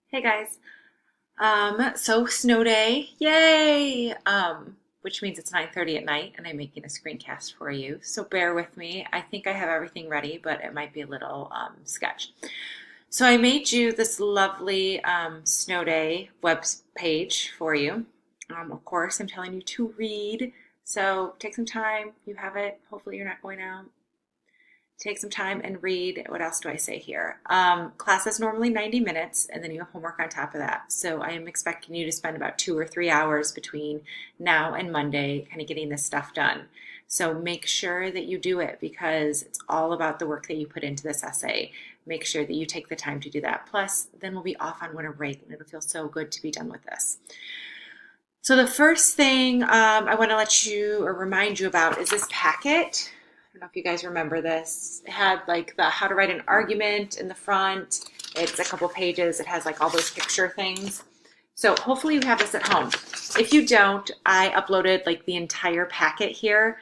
Hey guys. So snow day, yay! Which means it's 9:30 at night and I'm making a screencast for you. So bear with me. I think I have everything ready, but it might be a little sketch. So I made you this lovely snow day web page for you. Of course, I'm telling you to read. So take some time. You have it. Hopefully you're not going out. Take some time and read. What else do I say here? Class is normally 90 minutes, and then you have homework on top of that. So I am expecting you to spend about 2 or 3 hours between now and Monday kind of getting this stuff done. So make sure that you do it because it's all about the work that you put into this essay. Make sure that you take the time to do that. Plus, then we'll be off on winter break, and it'll feel so good to be done with this. So the first thing I want to let you or remind you about is this packet. I don't know if you guys remember this. It had like the how to write an argument in the front. It's a couple pages. It has like all those picture things. So hopefully you have this at home. If you don't, I uploaded like the entire packet here.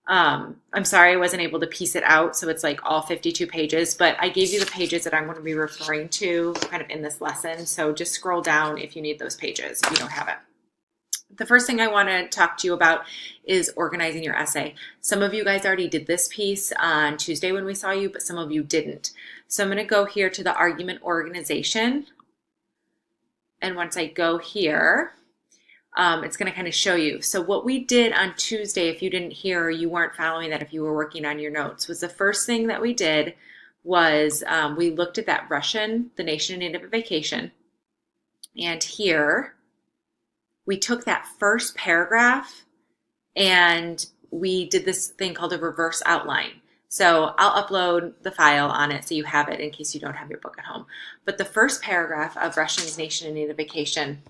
I'm sorry I wasn't able to piece it out, so it's like all 52 pages, but I gave you the pages that I'm going to be referring to kind of in this lesson. So just scroll down if you need those pages, if you don't have it. The first thing I want to talk to you about is organizing your essay. Some of you guys already did this piece on Tuesday when we saw you, but some of you didn't. So I'm going to go here to the argument organization. And once I go here, it's going to kind of show you. So what we did on Tuesday, if you didn't hear or you weren't following that, if you were working on your notes, was the first thing that we did was we looked at that Russian, the nation in need of a vacation. And here, we took that first paragraph and we did this thing called a reverse outline. So I'll upload the file on it so you have it in case you don't have your book at home. But the first paragraph of Russia's Nation in Need of Vacation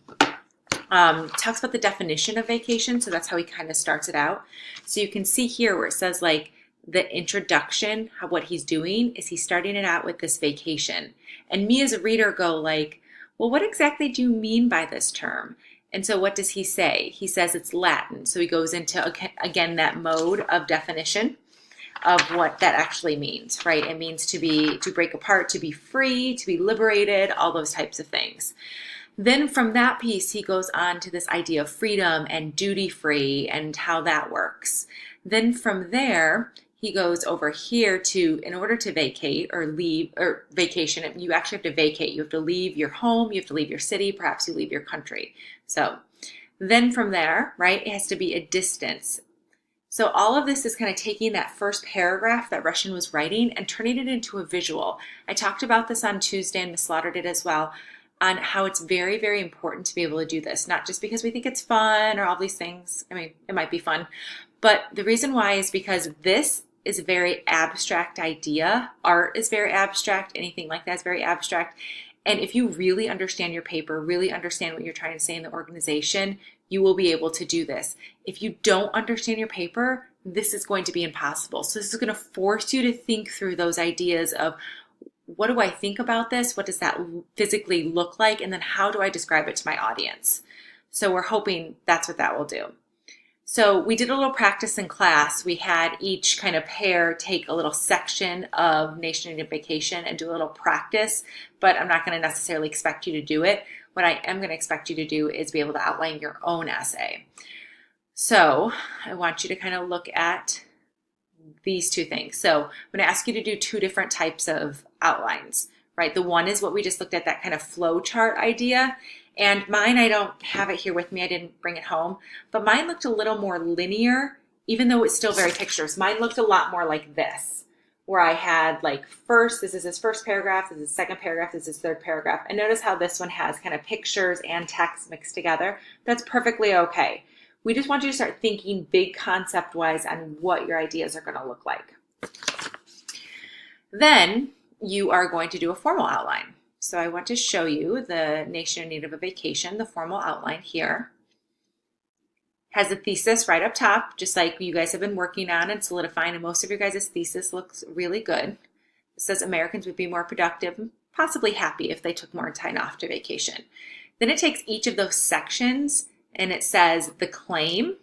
talks about the definition of vacation. So that's how he kind of starts it out. So you can see here where it says like the introduction, how what he's doing is he's starting it out with this vacation. And me as a reader go like, well, what exactly do you mean by this term? And so what does he say? He says it's Latin. So he goes into, again, that mode of definition of what that actually means, right? It means to break apart, to be free, to be liberated, all those types of things. Then from that piece, he goes on to this idea of freedom and duty-free and how that works. Then from there, he goes over here to, in order to vacate or leave, or vacation, you actually have to vacate. You have to leave your home, you have to leave your city, perhaps you leave your country. So then from there, right, it has to be a distance. So all of this is kind of taking that first paragraph that Russian was writing and turning it into a visual. I talked about this on Tuesday and Miss Slaughter did as well, on how it's very, very important to be able to do this, not just because we think it's fun or all these things. I mean, it might be fun, but the reason why is because this is a very abstract idea. Art is very abstract. Anything like that is very abstract. And if you really understand your paper, really understand what you're trying to say in the organization, you will be able to do this. If you don't understand your paper, this is going to be impossible. So this is going to force you to think through those ideas of what do I think about this? What does that physically look like? And then how do I describe it to my audience? So we're hoping that's what that will do. So we did a little practice in class. We had each kind of pair take a little section of Nation in Need of Vacation and do a little practice, but I'm not going to necessarily expect you to do it. What I am going to expect you to do is be able to outline your own essay. So I want you to kind of look at these two things. So I'm going to ask you to do two different types of outlines, right? The one is what we just looked at, that kind of flow chart idea. And mine, I don't have it here with me. I didn't bring it home, but mine looked a little more linear, even though it's still very pictures. Mine looked a lot more like this, where I had like first, this is his first paragraph, this is his second paragraph, this is his third paragraph. And notice how this one has kind of pictures and text mixed together. That's perfectly okay. We just want you to start thinking big concept-wise on what your ideas are going to look like. Then you are going to do a formal outline. So I want to show you the Nation in Need of a Vacation, the formal outline here. Has a thesis right up top, just like you guys have been working on and solidifying, and most of your guys' thesis looks really good. It says Americans would be more productive and possibly happy if they took more time off to vacation. Then it takes each of those sections and it says the claim,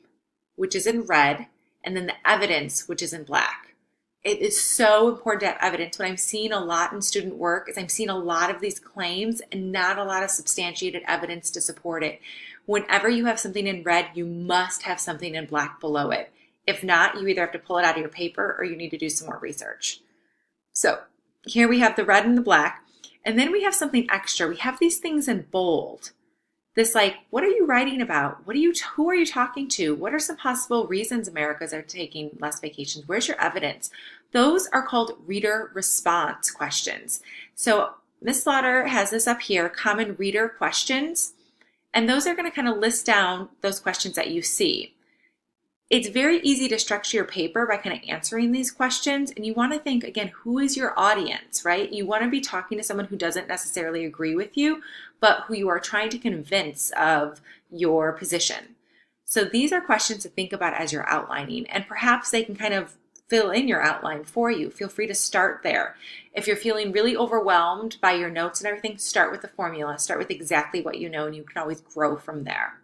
which is in red, and then the evidence, which is in black. it is so important to have evidence. What I'm seeing a lot in student work is I'm seeing a lot of these claims and not a lot of substantiated evidence to support it. Whenever you have something in red, you must have something in black below it. If not, you either have to pull it out of your paper or you need to do some more research. So here we have the red and the black, and then we have something extra. We have these things in bold. This like, what are you writing about? Who are you talking to? What are some possible reasons Americans are taking less vacations? Where's your evidence? Those are called reader response questions. So Ms. Slaughter has this up here, common reader questions, and those are going to kind of list down those questions that you see. It's very easy to structure your paper by kind of answering these questions. And you want to think, again, who is your audience, right? You want to be talking to someone who doesn't necessarily agree with you, but who you are trying to convince of your position. So these are questions to think about as you're outlining, and perhaps they can kind of fill in your outline for you. Feel free to start there. If you're feeling really overwhelmed by your notes and everything, start with the formula. Start with exactly what you know, and you can always grow from there.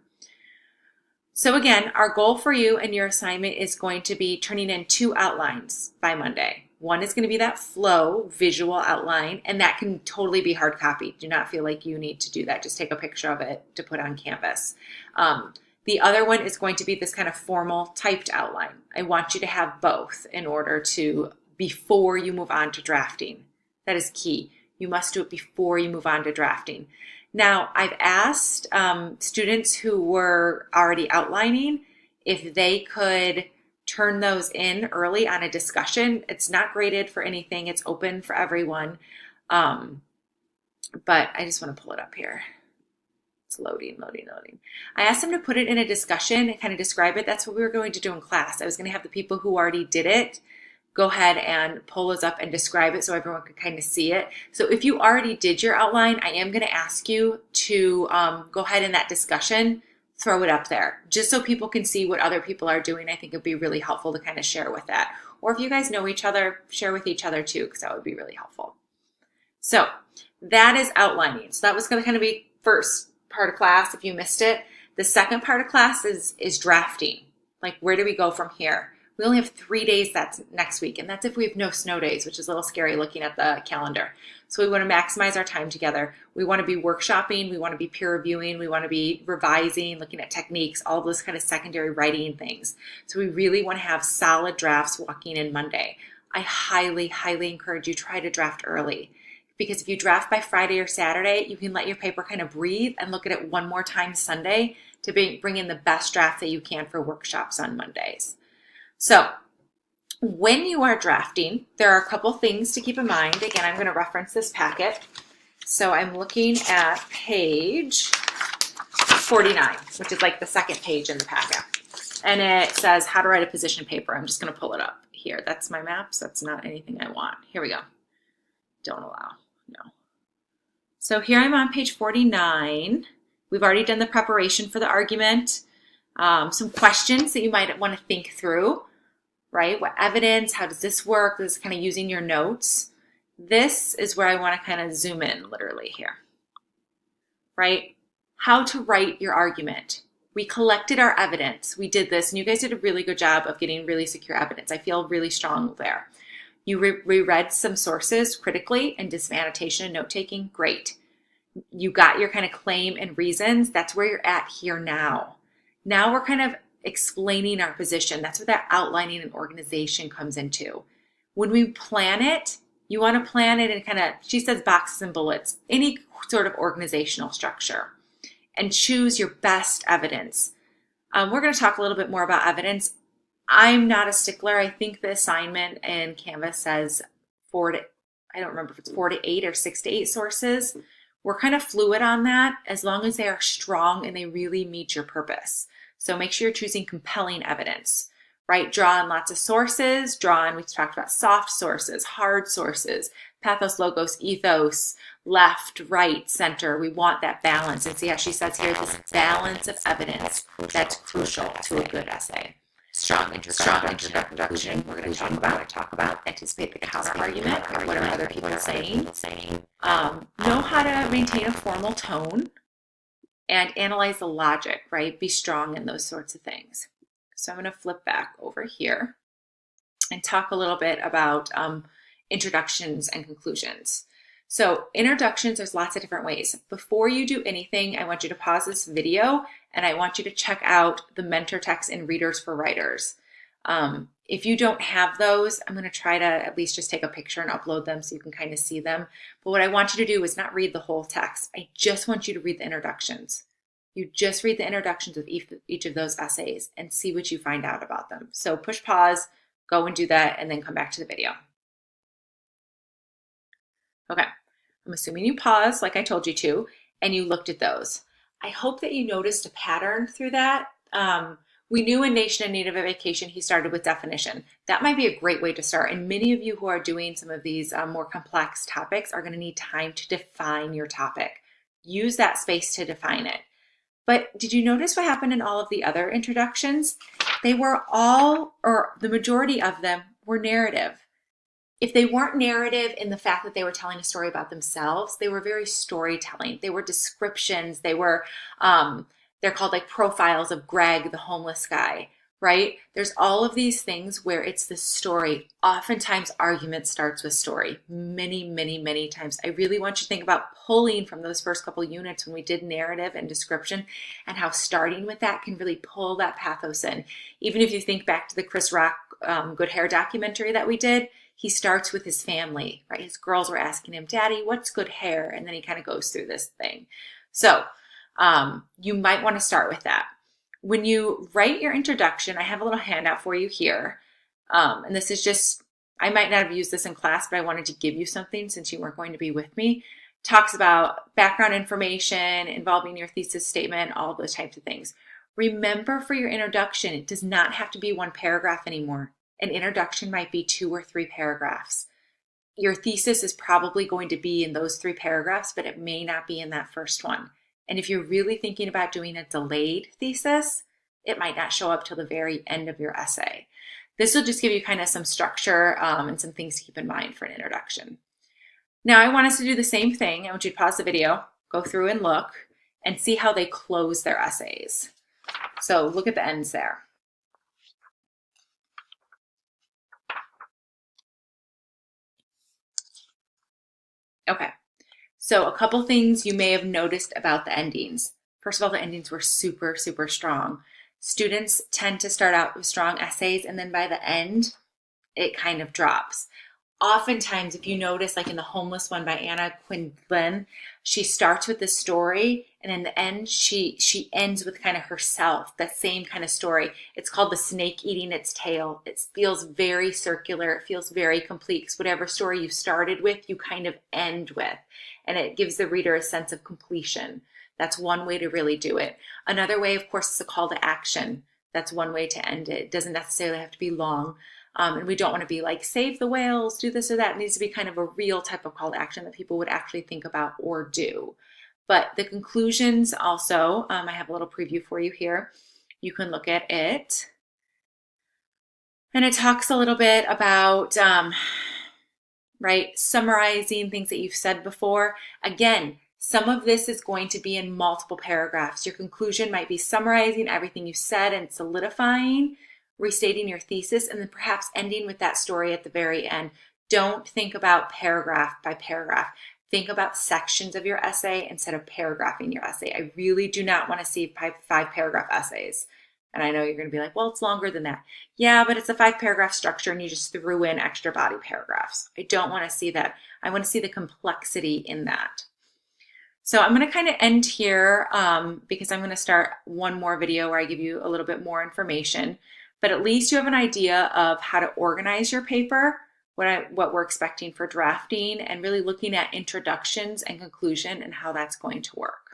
So again, our goal for you and your assignment is going to be turning in 2 outlines by Monday. One is going to be that flow visual outline, and that can totally be hard copied. Do not feel like you need to do that. Just take a picture of it to put on Canvas. The other one is going to be this kind of formal typed outline. I want you to have both in order to, before you move on to drafting. That is key. You must do it before you move on to drafting. Now, I've asked students who were already outlining if they could turn those in early on a discussion. It's not graded for anything. It's open for everyone. But I just want to pull it up here. It's loading. I asked them to put it in a discussion and kind of describe it. That's what we were going to do in class. I was going to have the people who already did it go ahead and pull those up and describe it so everyone could kind of see it. So if you already did your outline, I am going to ask you to go ahead in that discussion, throw it up there, just so people can see what other people are doing. I think it'd be really helpful to kind of share with that. Or if you guys know each other, share with each other too, because that would be really helpful. So that is outlining. So that was going to kind of be first part of class if you missed it. The second part of class is drafting. Like, where do we go from here? We only have 3 days that's next week, and that's if we have no snow days, which is a little scary looking at the calendar. So we want to maximize our time together. We want to be workshopping, we want to be peer reviewing, we want to be revising, looking at techniques, all those kind of secondary writing things. So we really want to have solid drafts walking in Monday. I highly, highly encourage you try to draft early, because if you draft by Friday or Saturday, you can let your paper kind of breathe and look at it one more time Sunday to bring in the best draft that you can for workshops on Mondays. So when you are drafting, there are a couple things to keep in mind. Again, I'm going to reference this packet. So I'm looking at page 49, which is like the second page in the packet. And it says how to write a position paper. I'm just going to pull it up here. That's my maps. That's not anything I want. Here we go. Don't allow. No. So here I'm on page 49. We've already done the preparation for the argument. Some questions that you might want to think through, right? What evidence? How does this work? This is kind of using your notes. This is where I want to kind of zoom in literally here, right? How to write your argument. We collected our evidence. We did this, and you guys did a really good job of getting really secure evidence. I feel really strong there. You reread some sources critically and did some annotation and note-taking. Great. You got your kind of claim and reasons. That's where you're at here now. Now we're kind of explaining our position. That's where that outlining and organization comes into. When we plan it, you want to plan it in kind of, she says boxes and bullets, any sort of organizational structure, and choose your best evidence. We're going to talk a little bit more about evidence. I'm not a stickler. I think the assignment in Canvas says I don't remember if it's 4 to 8 or 6 to 8 sources. We're kind of fluid on that as long as they are strong and they really meet your purpose. So make sure you're choosing compelling evidence, right? Draw on lots of sources. We've talked about soft sources, hard sources, pathos, logos, ethos, left, right, center. We want that balance. And see how she says here, this balance of evidence, that's crucial to a good essay. Strong introduction. We're going to talk about anticipate the counter argument, or what are other people saying. Know how to maintain a formal tone and analyze the logic, right? Be strong in those sorts of things. So I'm going to flip back over here. and talk a little bit about introductions and conclusions. So introductions, there's lots of different ways. Before you do anything, I want you to pause this video and I want you to check out the mentor text in Readers for Writers. If you don't have those, I'm going to try to at least just take a picture and upload them so you can kind of see them. But what I want you to do is not read the whole text. I just want you to read the introductions. You just read the introductions of each of those essays and see what you find out about them. So push pause, go and do that, and then come back to the video. Okay, I'm assuming you paused like I told you to, and you looked at those. I hope that you noticed a pattern through that. We knew in Nation and Native Vacation, he started with definition. That might be a great way to start. And many of you who are doing some of these more complex topics are going to need time to define your topic. Use that space to define it. But did you notice what happened in all of the other introductions? They were all, or the majority of them, were narrative. If they weren't narrative in the fact that they were telling a story about themselves, they were very storytelling. They were descriptions. They were, they're called like profiles of Greg, the homeless guy, right? There's all of these things where it's the story. Oftentimes argument starts with story. Many, many, many times. I really want you to think about pulling from those first couple units when we did narrative and description and how starting with that can really pull that pathos in. Even if you think back to the Chris Rock Good Hair documentary that we did, he starts with his family, right? His girls were asking him, Daddy, what's good hair? And then he kind of goes through this thing. So you might want to start with that. When you write your introduction, I have a little handout for you here. And this is just, I might not have used this in class, but I wanted to give you something since you weren't going to be with me. Talks about background information involving your thesis statement, all those types of things. Remember for your introduction, it does not have to be one paragraph anymore. An introduction might be 2 or 3 paragraphs. Your thesis is probably going to be in those 3 paragraphs, but it may not be in that first one. And if you're really thinking about doing a delayed thesis, it might not show up till the very end of your essay. This will just give you kind of some structure and some things to keep in mind for an introduction. Now I want us to do the same thing. I want you to pause the video, go through and look, and see how they close their essays. So look at the ends there. Okay, so a couple things you may have noticed about the endings. First of all, the endings were super, super strong. Students tend to start out with strong essays, and then by the end, it kind of drops. Oftentimes, if you notice, like in the homeless one by Anna Quindlen, she starts with the story, and in the end, she ends with kind of herself, that same kind of story. It's called the snake eating its tail. It feels very circular. It feels very complete because whatever story you started with, you kind of end with, and it gives the reader a sense of completion. That's one way to really do it. Another way, of course, is a call to action. That's one way to end it. It doesn't necessarily have to be long. And we don't want to be like, save the whales, do this or that. It needs to be kind of a real type of call to action that people would actually think about or do. But the conclusions also, I have a little preview for you here. You can look at it. And it talks a little bit about, right, summarizing things that you've said before. Again, some of this is going to be in multiple paragraphs. Your conclusion might be summarizing everything you said and solidifying, restating your thesis, and then perhaps ending with that story at the very end. Don't think about paragraph by paragraph. Think about sections of your essay instead of paragraphing your essay. I really do not want to see 5 paragraph essays. And I know you're going to be like, well, it's longer than that. Yeah, but it's a 5 paragraph structure and you just threw in extra body paragraphs. I don't want to see that. I want to see the complexity in that. So I'm going to kind of end here because I'm going to start one more video where I give you a little bit more information. But at least you have an idea of how to organize your paper, what we're expecting for drafting, and really looking at introductions and conclusion and how that's going to work.